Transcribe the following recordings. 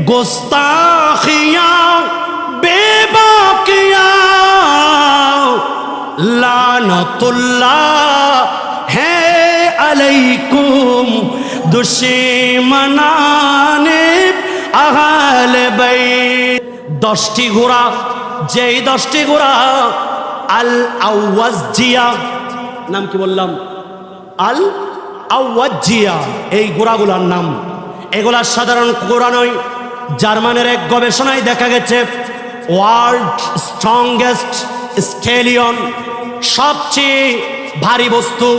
गुस्ताखियां बेबाकियां लानतुल्लाह है अलैकुम दुश्मनाने अहले बैत। 10টি ঘোড়া, যেই 10টি ঘোড়া আল আওয়াজিয়া, নাম কি বললাম? আল আওয়াজিয়া, এই ঘোড়াগুলোর নাম। এগুলা সাধারণ ঘোড়া নয়। জার্মানের এক গবেষণায় দেখা গেছে ওয়ার্ল্ড স্ট্রংগেস্ট স্কেলিয়ন, সবচেয়ে ভারী বস্তু,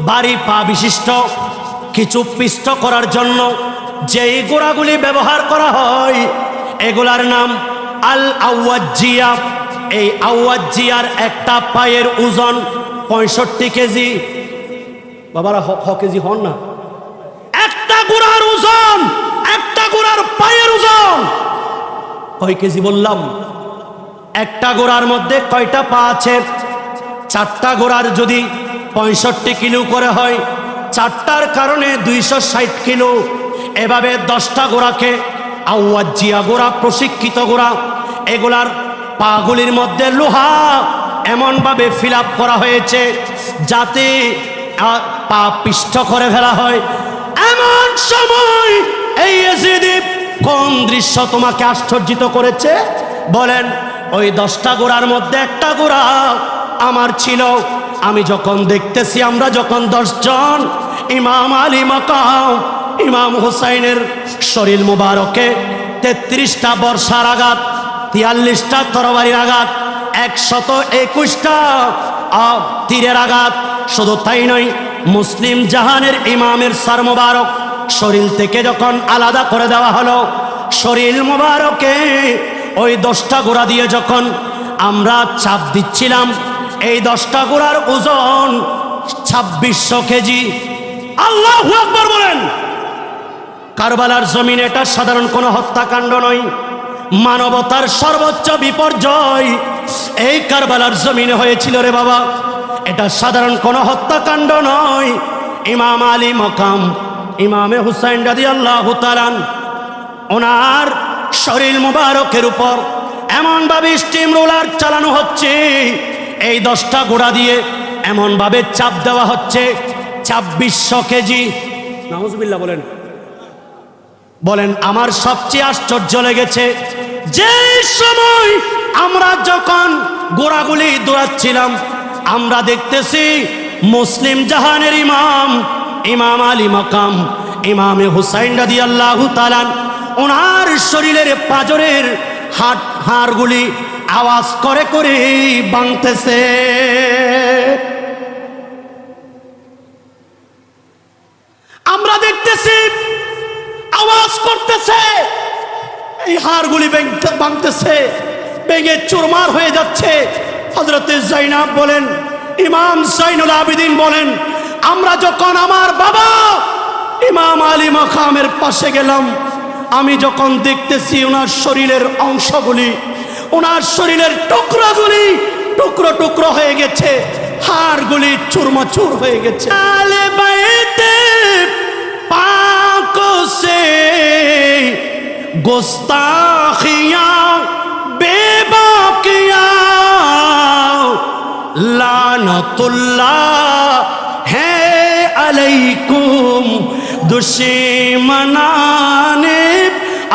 ভারী পা বিশিষ্ট কিছু পিষ্ট করার জন্য যেই ঘোড়াগুলি ব্যবহার করা হয় এগুলার নাম আল আওয়াজিয়া। এই আওয়াজিয়ার একটা পায়ের ওজন 65 কেজি। বাবারা কেজি হন না, একটা ঘোড়ার ওজন, একটা ঘোড়ার পায়ের ওজন কয় কেজি বললাম? একটা ঘোড়ার মধ্যে কয়টা পা আছে? 4টা ঘোড়ার যদি 65 কিলো করে হয়, 4টার কারণে 260 কিলো। এভাবে 10টা ঘোড়াকে আওয়াজিয়া ঘোড়া, প্রশিক্ষিত ঘোড়া, এগুলার পাগুলির মধ্যে লোহা এমনভাবে ফিল আপ করা হয়েছে যাতে পা পিষ্ট করে ফেলা হয়। এমন সময় এই ইয়াজিদি কোন দৃশ্য তোমাকে আশ্চর্যিত করেছে বলেন? ওই 10টা ঘোড়ার মধ্যে একটা ঘোড়া আমার ছিল। আমি যখন দেখতেছি, আমরা যখন 10 জন ইমাম আলী মাকাম ইমাম হুসাইনের শরীর মুবারকে 33টা বর্ষার আঘাত, 43টা তরবারির আঘাত, 121টা তীরের আঘাত। শুধু তাই নয়, মুসলিম জাহানের ইমামের সর মুবারক শরীর থেকে যখন আলাদা করে দেওয়া হলো, শরীর মুবারকে ওই 10টা ঘোড়া দিয়ে যখন আমরা চাপ দিচ্ছিলাম, এই 10টা ঘোড়ার ওজন 2600 কেজি। আল্লাহু আকবার বলেন। কারবালার জমিনে এটা সাধারণ কোনো হত্যাকাণ্ড নয়, মানবতার সর্বোচ্চ বিপর্যয় এই কারবালার জমিনে হয়েছিল রে বাবা। এটা সাধারণ কোনো হত্যাকাণ্ড নয়। ইমাম আলী মাকাম ইমামে হুসাইন রাদিয়াল্লাহু তাআলা ওনার শরীর মুবারকের উপর এমনভাবে স্টিম রোলার চালানো হচ্ছে, এই 10টা ঘোড়া দিয়ে এমনভাবে চাপ দেওয়া হচ্ছে 2600 কেজি। নাউজুবিল্লাহ বলেন। বলেন, আমার সবচেয়ে আশ্চর্য লেগেছে যে সময় আমরা যখন ঘোড়াগুলি দৌড়াচ্ছিলাম, আমরা দেখতেছি মুসলিম জাহানের ইমাম ইমাম আলী মাকাম ইমামে হুসাইন রাদিয়াল্লাহু তাআলা ওনার শরীরের পাঁজরের হাড়গুলি আওয়াজ করে করে ভাঙতেছে। আমরা দেখতেছি আওয়াজ করতেছে, এই হাড়গুলি ভাঙতেছে, ভেঙে চুরমার হয়ে যাচ্ছে। হযরতে যায়নাব বলেন, ইমাম যায়নুল আবেদিন বলেন, আমরা যখন আমার বাবা ইমাম আলী মাকামের পাশে গেলাম, আমি যখন দেখতেছি ওনার শরীরের অংশগুলি, ওনার শরীরের টুকরাগুলি টুকরো টুকরো হয়ে গেছে, হাড়গুলি চুরমাচুর হয়ে গেছে। আলে বাইতে পাকো সে গুস্তাখিয়াं बेबाकियां लानतुल्लाह है अलैकुम दुश्मनाने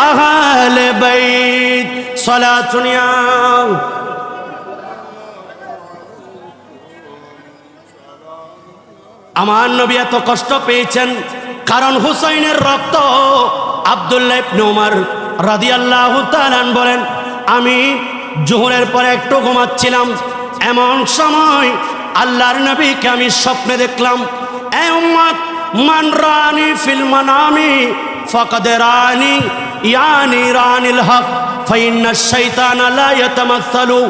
अहले बैत। सलातुनिया আমার নবী এত কষ্ট পেয়েছেন কারণ হুসাইনের রক্ত। আব্দুল্লাহ ইবনে উমর রাদিয়াল্লাহু তাআলা বলেন, আমি জোহরের পরে একটু ঘুমাচ্ছিলাম, এমন সময় আল্লাহর নবীকে আমি স্বপ্নে দেখলাম। এ উম্মত, মান রানি ফিল মানামি ফাকাদ রানি ইয়ানি রানিল হক ফাইন্না শাইতানা লা ইয়াতামাসসালু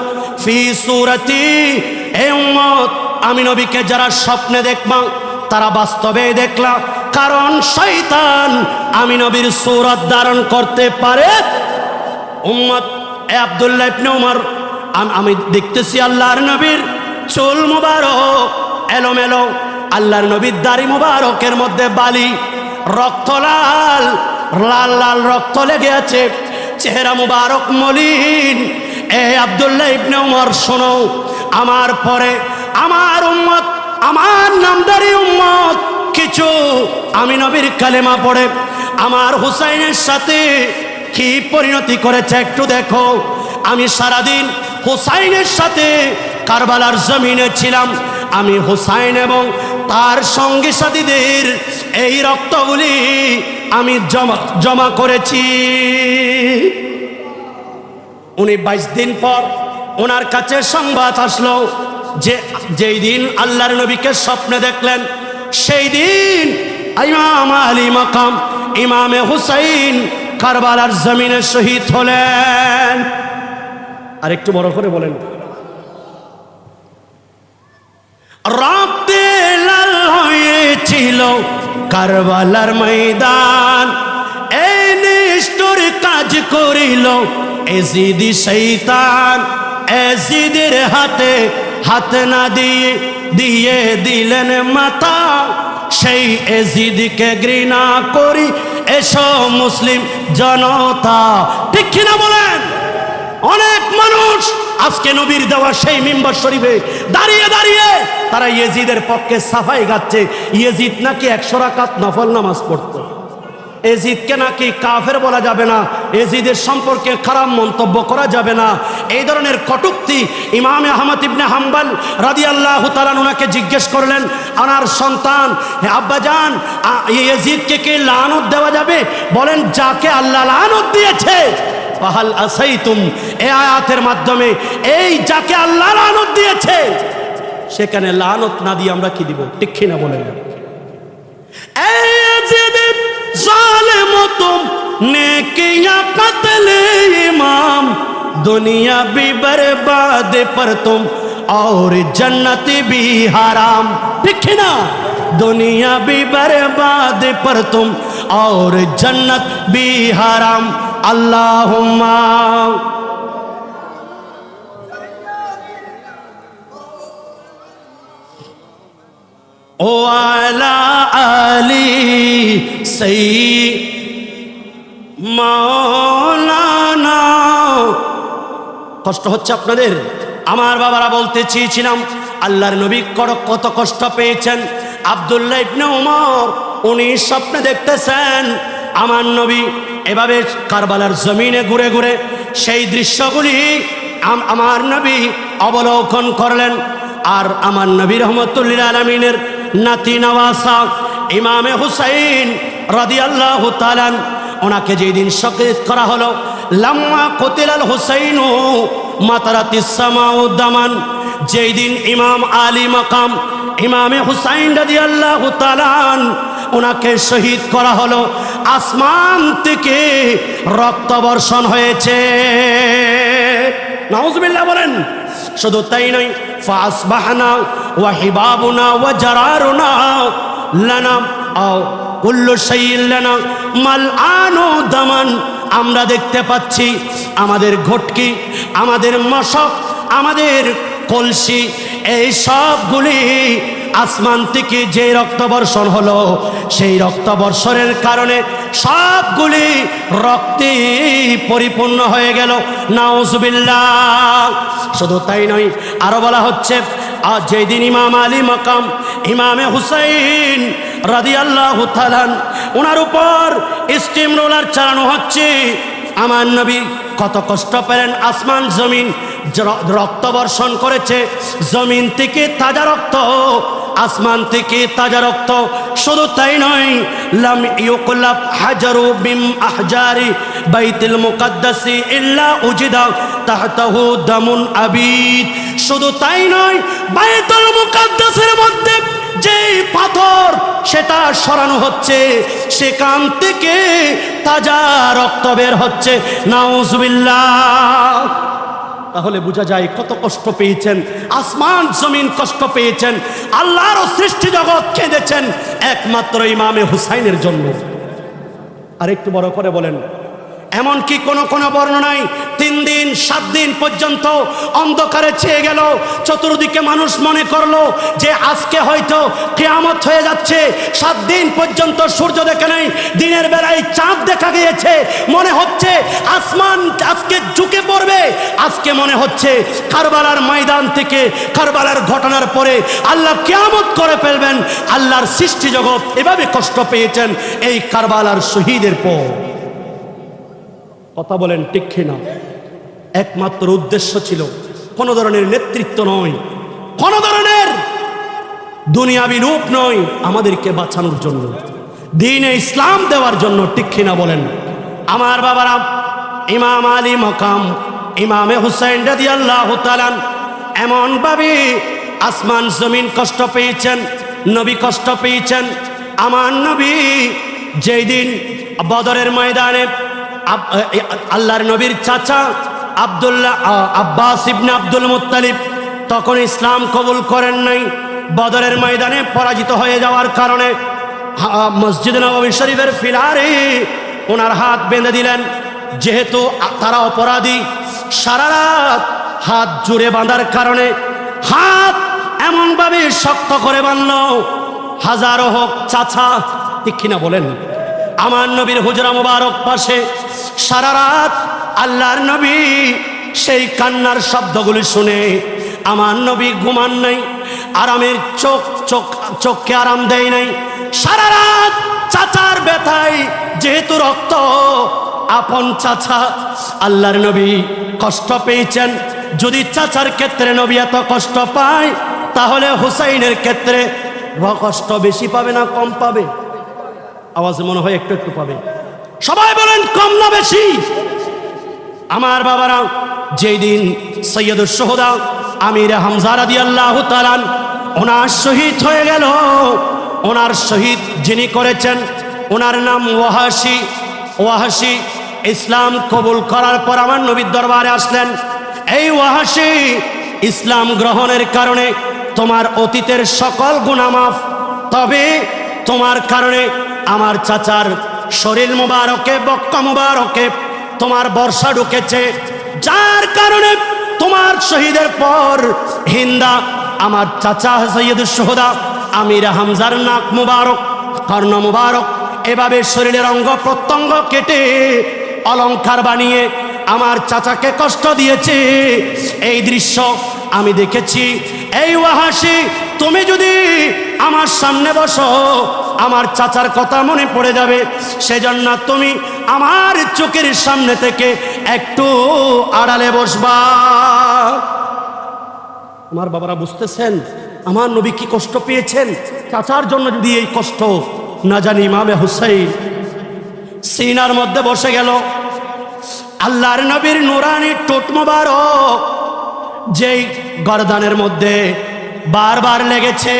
ফি সূরাতি। এ উম্মত, আমি নবীকে যারা স্বপ্নে দেখবা তারা বাস্তবে দেখলা, কারণ শয়তান আমি নবীর সূরত ধারণ করতে পারে। উম্মত, এ আব্দুল্লাহ ইবনে উমর, আমি দেখতেছি আল্লাহর নবীর চুল মুবারক এলোমেলো, আল্লাহর নবীর দাড়ি মুবারকের মধ্যে বালি, রক্ত লাল, লাল লাল রক্ত লেগে আছে, চেহারা মুবারক মলিন। এ আব্দুল্লাহ ইবনে উমর শোনো, আমার পরে আমার উম্মত, আমার নামদারি উম্মত কিছু আমি নবীর কালেমা পড়ে আমার হুসাইনের সাথে কি পরিণতি করেছে একটু দেখো। আমি সারাদিন হুসাইনের সাথে কারবালার জমিনে ছিলাম। আমি হুসাইন এবং তার সঙ্গী সাথীদের এই রক্তগুলি আমি জমা করেছি। উনি 22 দিন পর ওনার কাছে সংবাদ আসলো যে যেই দিন আল্লাহর নবীকে স্বপ্নে দেখলেন সেই দিন ইমাম আলী মাকাম ইমামে হুসাইন কারবালার জমিনে শহীদ হলেন। আর একটু বড় করে বলেন, রক্তে লাল হয়েছিল কারবালার ময়দান, এই নিষ্ঠুর কাজ করিল এজিদি শয়তান। এজিদের হাতে হাত না দিয়ে দিয়ে দিলেন মাথা, সেই এজিদকে ঘৃণা করি এসো মুসলিম জনতা। ঠিক কিনা বলেন? অনেক মানুষ আজকে নবীর দেওয়া সেই মিম্বার শরীফে দাঁড়িয়ে দাঁড়িয়ে তারা ইয়েজিদের পক্ষে সাফাই গাচ্ছে। ইয়েজিদ নাকি 100 রাকাত নফল নামাজ পড়তো, এজিদকে নাকি কাফের বলা যাবে না, এজিদের সম্পর্কে খারাপ মন্তব্য করা যাবে না, এই ধরনের কটূক্তি। ইমাম আহমদ ইবনে হাম্বল রাদিয়াল্লাহু তাআলা ওনাকে জিজ্ঞেস করলেন, আনার সন্তান আব্বাজান ইয়েজিদকে কি লানত দেওয়া যাবে? বলেন যাকে আল্লাহ লানত দিয়েছে, ফাহাল আসাইতুম, এই আয়াতের মাধ্যমে এই যাকে আল্লাহ লানত দিয়েছে সেখানে লানত না দিয়ে আমরা কি দিব? ঠিক কিনা বলেন? এই ইয়েজিদ जालिम तुम ने किया कत्ल इमाम, दुनिया भी बर्बाद पर तुम और जन्नत भी हराम। ठीक है ना? दुनिया भी बर्बाद पर तुम और जन्नत भी हराम। अल्लाहुम्मा ও আলা আলী সেই মাওলানা। কষ্ট হচ্ছে আপনাদের? আমার বাবারা বলতে চেয়েছিলাম আল্লাহর নবী কত কষ্ট পেয়েছেন। আব্দুল্লাহ ইবনে উমর উনি স্বপ্নে দেখতেছেন আমার নবী এভাবে কারবালার জমিনে ঘুরে ঘুরে সেই দৃশ্যগুলি আমার নবী অবলোকন করলেন। আর আমার নবী রহমতুল্লিল আলমিনের নাতি নওয়াসা ইমামে হুসাইন রাদিয়াল্লাহু তাআলা ওনাকে যেই দিন শহীদ করা হলো, লাম্মা কুতিলাল হুসাইনু মাতারাতিস সামাউ দামান, যেই দিন ইমাম আলী মাকাম ইমামে হুসাইন রাদিয়াল্লাহু তাআলা ওনাকে শহীদ করা হলো, আসমান থেকে রক্ত বর্ষণ হয়েছে। নাউজুবিল্লাহ বলেন। শুধু তাই নয়, ফাসবাহনা ওয়া হিবাবুনা ওয়া জারারুনা লানা আও কুল্লু শাইইন লানা মালআনু দামান। আমরা দেখতে পাচ্ছি আমাদের ঘটকি, আমাদের মশক, আমাদের কলসি, এই সবগুলি আসমান থেকে যে রক্ত বর্ষণ হলো সেই রক্ত বর্ষণের কারণে সবগুলি রক্তে পরিপূর্ণ হয়ে গেল। নাউজুবিল্লাহ। শুধু তাই নয়, আরো বলা হচ্ছে আজ যেই দিন ইমাম আলী মাকাম ইমামে হুসাইন রাদিয়াল্লাহু তাআলা ওনার উপর স্টিম রোলার চালানো হচ্ছে, আমার নবী কত কষ্ট পেলেন। আসমান জমিন রক্ত বর্ষণ করেছে, জমিন থেকে তাজা রক্ত, আসমান থেকে তাজা রক্ত। শুধু তাই নয়, লাম ইউকলাব হাজারু বিম আহজারি বাইতুল মুকাদ্দাসি ইল্লা উজিদা তাহতাহু দামুন আবিদ। শুধু তাই নয়, বাইতুল মুকাদ্দাসের মধ্যে যেই পাথর সেটা সরানো হচ্ছে, সেখান থেকে তাজা রক্ত বের হচ্ছে। নাউজুবিল্লাহ। তাহলে বোঝা যায় কত কষ্ট পেয়েছেন, আসমান জমিন কষ্ট পেয়েছেন, আল্লাহর সৃষ্টি জগৎ কেঁদেছেন একমাত্র ইমামে হুসাইনের জন্য। আর একটু বড় করে বলেন, এমনকি কোনো বর্ণনায় 3 দিন 7 দিন পর্যন্ত অন্ধকারে ছেয়ে গেল। চতুর্দিকে মানুষ মনে করলো যে আজকে হয়তো কিয়ামত হয়ে যাচ্ছে। 7 দিন পর্যন্ত সূর্য দেখে নাই, দিনের বেলায় চাঁদ দেখা গিয়েছে। মনে হচ্ছে আসমান আজকে ঝুঁকে পড়বে। আজকে মনে হচ্ছে কারবালার ময়দান থেকে, কারবালার ঘটনার পরে আল্লাহ কিয়ামত করে ফেলবেন। আল্লাহর সৃষ্টি জগৎ এভাবে কষ্ট পেয়েছেন এই কারবালার শহীদের পর। কথা বলেন ঠিক কিনা? একমাত্র উদ্দেশ্য ছিল কোন ধরনের নেতৃত্ব নয়, কোন ধরনের দুনিয়াবি রূপ নয়, আমাদেরকে বাঁচানোর জন্য, দ্বীনে ইসলাম দেওয়ার জন্য। ঠিক কিনা বলেন? আমার বাবারা, ইমাম আলী মকাম ইমামে হুসাইন রাদিয়াল্লাহু তাআলা এমন ভাবে আসমান জমিন কষ্ট পেয়েছেন, নবী কষ্ট পেয়েছেন। আমার নবী যেই দিন বদরের ময়দানে আল্লাহর নবীর চাচা আব্বাস ইবনে আব্দুল মুত্তালিব তখন ইসলাম কবুল করেন নাই। বদরের ময়দানে পরাজিত হয়ে যাওয়ার কারণে মসজিদ নববী শরীফের ফিলারে ওনার হাত বেঁধে দিলেন। যেহেতু তারা অপরাধী, সারা রাত হাত জুড়ে বাঁধার কারণে হাত এমনভাবে শক্ত করে বাঁধল, হাজারো হোক চাচা। ঠিক কিনা বলেন? আমার নবীর হুজরা মুবারক পাশে সারা রাত আল্লাহর নবী সেই কান্নার শব্দগুলি শুনে আমার নবী ঘুমান নাই, আরামের চোখকে আরাম দেয় নাই। সারা রাত চাচার ব্যথায়, যেহেতু রক্ত আপন চাচা, আল্লাহর নবী কষ্ট পেয়েছেন। যদি চাচার ক্ষেত্রে নবী এত কষ্ট পায়, তাহলে হুসাইনের ক্ষেত্রে কষ্ট বেশি পাবে না কম পাবে? আওয়াজ মনে হয় একটু একটু পাবে। সবাই বলেন কম না বেশি? আমার বাবারা, যেই দিন সৈয়দুস শুহাদা আমির হামজা রাদিয়াল্লাহু তাআলা ওনার শহীদ হয়ে গেল, ওনার শহীদ যিনি করেছেন ওনার নাম ওয়াহাশি। ওয়াহাশি ইসলাম কবুল করার পর আমার নবীর দরবারে আসলেন। এই ওয়াহাশি, ইসলাম গ্রহণের কারণে তোমার অতীতের সকল গুনাহ মাফ, তবে তোমার কারণে আমার চাচার শরীর মুবারকে, বক্ষ মুবারকে তোমার বর্ষা ঢুকেছে, যার কারণে তোমার শহীদের পর হিন্দা আমার চাচা সৈয়দুস শুহাদা আমির হামজার নাক মুবারক, কর্ণ মুবারক এভাবে শরীরের অঙ্গ প্রত্যঙ্গ কেটে অলংকার বানিয়ে আমার চাচাকে কষ্ট দিয়েছে। এই দৃশ্য আমি দেখেছি। এই ওয়াহাশি, তুমি যদি আমার সামনে বসো, আমার চাচার কথা মনে পড়ে যাবে। সেজন্য তুমি আমার চোখের সামনে থেকে একটু আড়ালে বসবা। আমার বাবারা বুঝতেছেন আমার নবী কি কষ্ট পেয়েছেন? চাচার জন্য যদি এই কষ্ট না জানি, ইমামে হুসাইন সিনার মধ্যে বসে গেল। আল্লাহর নবীর নুরানি ঠোঁট মোবারক যেই গর্দানের মধ্যে বারবার লেগেছে,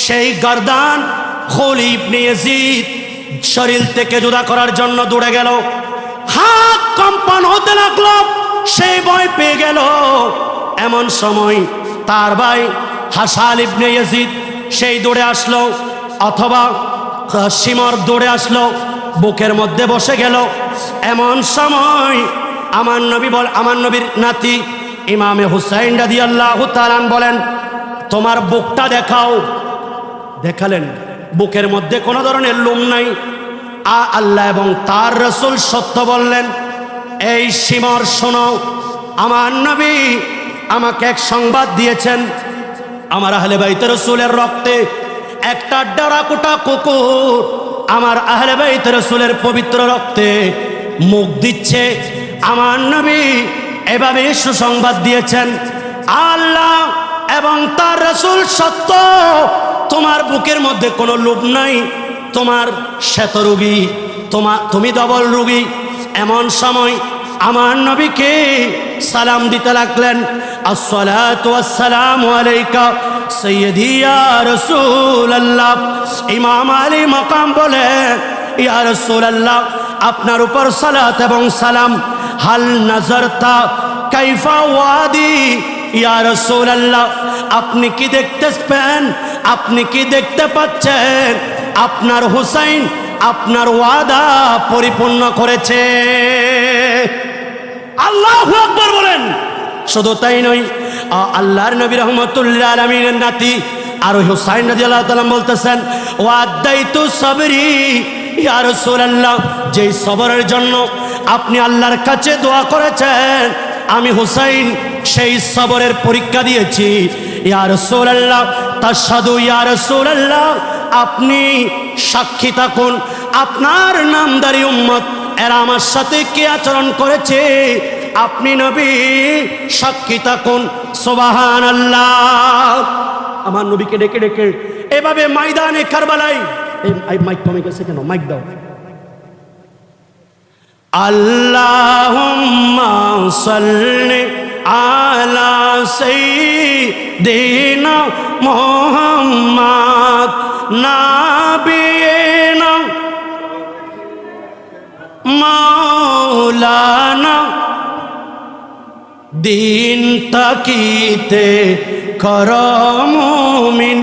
সেই গর্দান খলিফ ইবনে ইয়াজিদ শরীর থেকে জুদা করার জন্য দৌড়ে গেল। হাত কম্পন হতে লাগলো, সেই ভয় পেয়ে গেল। এমন সময় তার ভাই হাসান ইবনে ইয়াজিদ সেই দৌড়ে আসলো, অথবা সিমর দৌড়ে আসলো, বুকের মধ্যে বসে গেল। এমন সময় আমার নবীর নাতি ইমামে হুসাইন রাদিয়াল্লাহু তাআলা বলেন, তোমার বুকটা দেখাও। দেখালেন, বুকের মধ্যে কোনো ধরনের লোম নাই। আল্লাহ এবং তার রাসূল সত্য বললেন। এই সিমর শোনো, আমার নবী আমাকে এক সংবাদ দিয়েছেন, আমার আহলে বাইত রাসূলের রক্তে একটা ডারাকুটা কুকুর আমার আহলে বাইত রাসূলের পবিত্র রক্তে মুখ দিচ্ছে। আমার নবী এভাবে সুসংবাদ দিয়েছেন, আল্লাহ এবং তার রাসূল সত্য, তোমার বুকের মধ্যে কোনো লোভ নাই, তোমার শ্বেত রোগী, তুমি ডবল রোগী। এমন সময় আমার নবীকে সালাম দিতে লাগলেন, আসসালাতু ওয়াসসালামু আলাইকা সাইয়্যিদি ইয়া রাসূলুল্লাহ। ইমাম আলী মাকাম বলে, ইয়া রাসূলুল্লাহ, আপনার উপর সালাত এবং সালাম। হাল নাজারতা কাইফা ওয়াদি ইয়া রাসূলুল্লাহ, আপনি কি দেখতে পাচ্ছেন, আপনি কি দেখতে পাচ্ছেন আপনার হুসাইন আপনার ওয়াদা পরিপূর্ণ করেছে। আল্লাহু আকবার বলেন। শুধু তাই নয়, আল্লাহর নবী রাহমাতুল্লিল আলামিনের নাতি আর হুসাইন রাদিয়াল্লাহু তাআলা বলতেছেন, ওয়াদাইতু সাবরি ইয়া রাসূলুল্লাহ, যেই সবরের জন্য আপনি আল্লাহর কাছে দোয়া করেছেন, আমি হুসাইন সেই সবরের পরীক্ষা দিয়েছি। ইয়া রাসূলুল্লাহ তাশহাদু ইয়া রাসূলুল্লাহ, আপনি সাক্ষী থাকুন, আপনার নামদারি উম্মত এরা আমার সাথে কি আচরণ করেছে, আপনি নবী সাক্ষী থাকুন। সুবহানাল্লাহ। আমার নবীকে ডেকে ডেকে এভাবে ময়দানে কারবালায়, এই মাইক কমে গেছে কেন, মাইক দাও। আল্লাহুম্মা সাল্লি আলা সাইয়্যিদিনা মুহাম্মাদ নাবিয়িনা মাওলানা, দিন তাকিতে করমুমিন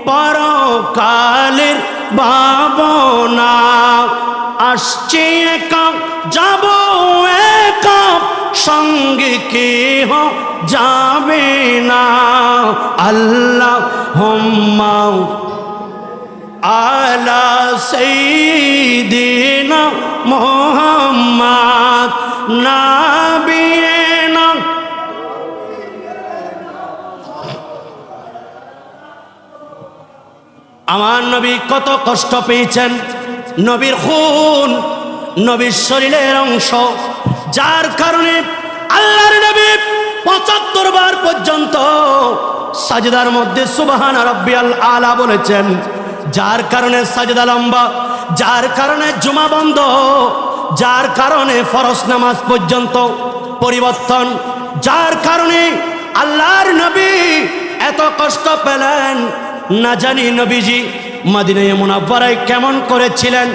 পরকালের ভাবনা, আসছে একা যাব একা, সঙ্গে কেহ যাবে না। আল্লাহুম্মা আলা সাইয়্যিদিনা মুহাম্মাদ নাবিয়িনা। আমার নবী কত কষ্ট পেয়েছেন, নবীর খুন নবীর শরীরের অংশ, যার কারণে আল্লাহর নবী ৭৫ বার পর্যন্ত সাজদার মধ্যে সুবহান রাব্বিয়াল আলা বলেছেন, যার কারণে সাজদা লম্বা, যার কারণে জুমা বন্ধ, যার কারণে ফরজ নামাজ পর্যন্ত পরিবর্তন, যার কারণে আল্লাহর নবী এত কষ্ট পেলেন। না জানি নবীজি মদিনায়ে মুনাওয়ারায় কেমন করেছিলেন,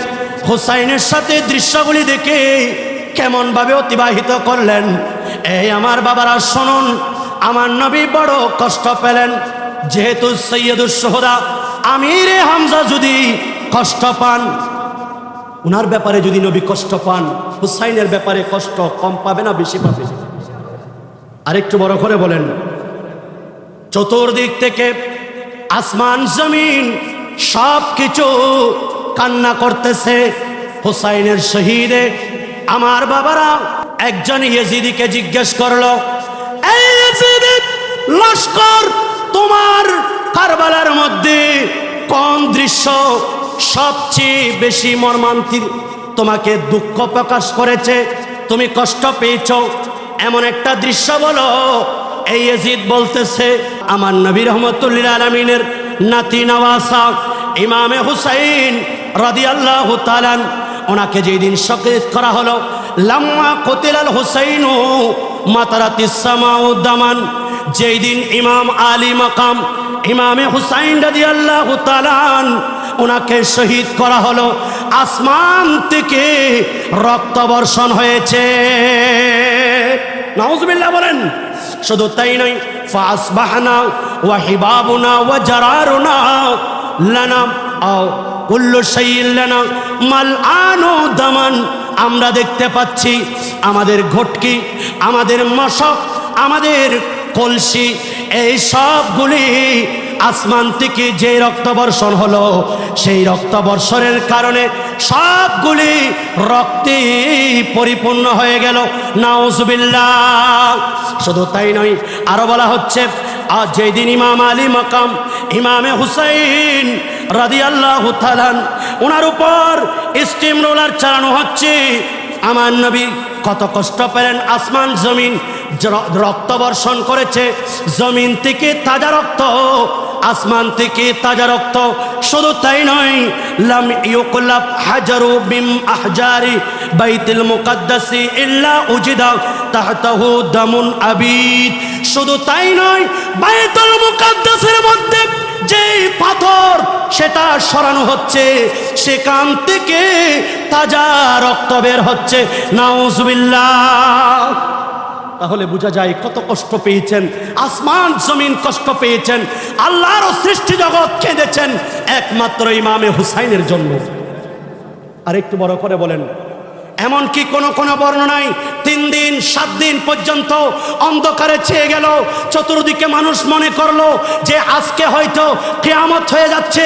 হুসাইনের সাথে দৃশ্যগুলি দেখে কেমন ভাবে অতিবাহিত করলেন। এই আমার বাবারা শুনুন, আমার নবী বড় কষ্ট পেলেন। যেহেতু সৈয়দুস শুহাদা আমিরে হামজা যদি কষ্ট পান, উনার ব্যাপারে যদি নবী কষ্ট পান, হুসাইনের ব্যাপারে কষ্ট কম পাবে না বেশি পাবে? আরেকটু বড় করে বলেন। চতুর্দিক থেকে আসমান জমিন সব কিছু কান্না করতেছে হুসাইনের শহীদে। আমার বাবারা একজন ইয়েজিদিকে জিজ্ঞেস করলো, এই ইয়েজিদি লস্কর, তোমার কারবালার মধ্যে কোন দৃশ্য সবচেয়ে বেশি মর্মান্তিক, তোমাকে দুঃখ প্রকাশ করেছে, তুমি কষ্ট পেয়েছ, এমন একটা দৃশ্য বলো। এই ইয়েজিদ বলতেছে, আমার নবী রহমতুল্লিল আলামিনের নাতি নওয়াসা ইমামে হুসাইন রাদিয়াল্লাহু তাআলা, ওনাকে যেই দিন শহীদ করা হলো, লাম্মা কুতিলাল হুসাইনু মাতারাতিস সামাউ দামান, যেই দিন ইমাম আলী মাকাম ইমামে হুসাইন রাদিয়াল্লাহু তাআলা ওনাকে শহীদ করা হলো, আসমান থেকে রক্ত বর্ষণ হয়েছে। নাউজুবিল্লাহ বলেন। শুধু তাই নয়, ফাসবাহনা ওয়া হিবাবুনা ওয়া জারারুনা লানা আও কুল্লু শাইইন লানা মালআনু দামান, আমরা দেখতে পাচ্ছি আমাদের ঘটকি, আমাদের মশক, আমাদের কলসি, এই সবগুলি আসমান থেকে যে রক্ত বর্ষণ হলো, সেই রক্ত বর্ষণের কারণে সবগুলি রক্তে পরিপূর্ণ হয়ে গেল। নাউজুবিল্লাহ। শুধু তাই নয়, আরো বলা হচ্ছে, আজ যেই দিন ইমাম আলী মাকাম ইমামে হুসাইন রাদিয়াল্লাহু তাআলা ওনার উপর স্টিম রোলার চালানো হচ্ছে, আমার নবী কত কষ্ট পেলেন। আসমান জমিন রক্ত বর্ষণ করেছে, জমিন থেকে তাজা রক্ত, আসমান থেকে তাজা রক্ত। শুধু তাই নয়, লাম ইউকলাব হাজারু বিম আহজারি বাইতুল মুকাদ্দাসি ইল্লা উজিদা তাহতাহু দামুন আবিদ। শুধু তাই নয়, বাইতুল মুকাদ্দাসের মধ্যে যেই পাথর সেটা সরানো হচ্ছে, সেখান থেকে তাজা রক্ত বের হচ্ছে। নাউজুবিল্লাহ। তাহলে বোঝা যায় কত কষ্ট পেয়েছেন, আসমান জমিন কষ্ট পেয়েছেন, আল্লাহর সৃষ্টি জগৎ কেঁদেছেন একমাত্র ইমামে হুসাইনের জন্য। আর একটু বড় করে বলেন। এমনকি কোন বর্ণনায় 3 দিন 7 দিন পর্যন্ত অন্ধকারে চেয়ে গেল। চতুর্দিকে মানুষ মনে করলো যে আজকে হয়তো কিয়ামত হয়ে যাচ্ছে।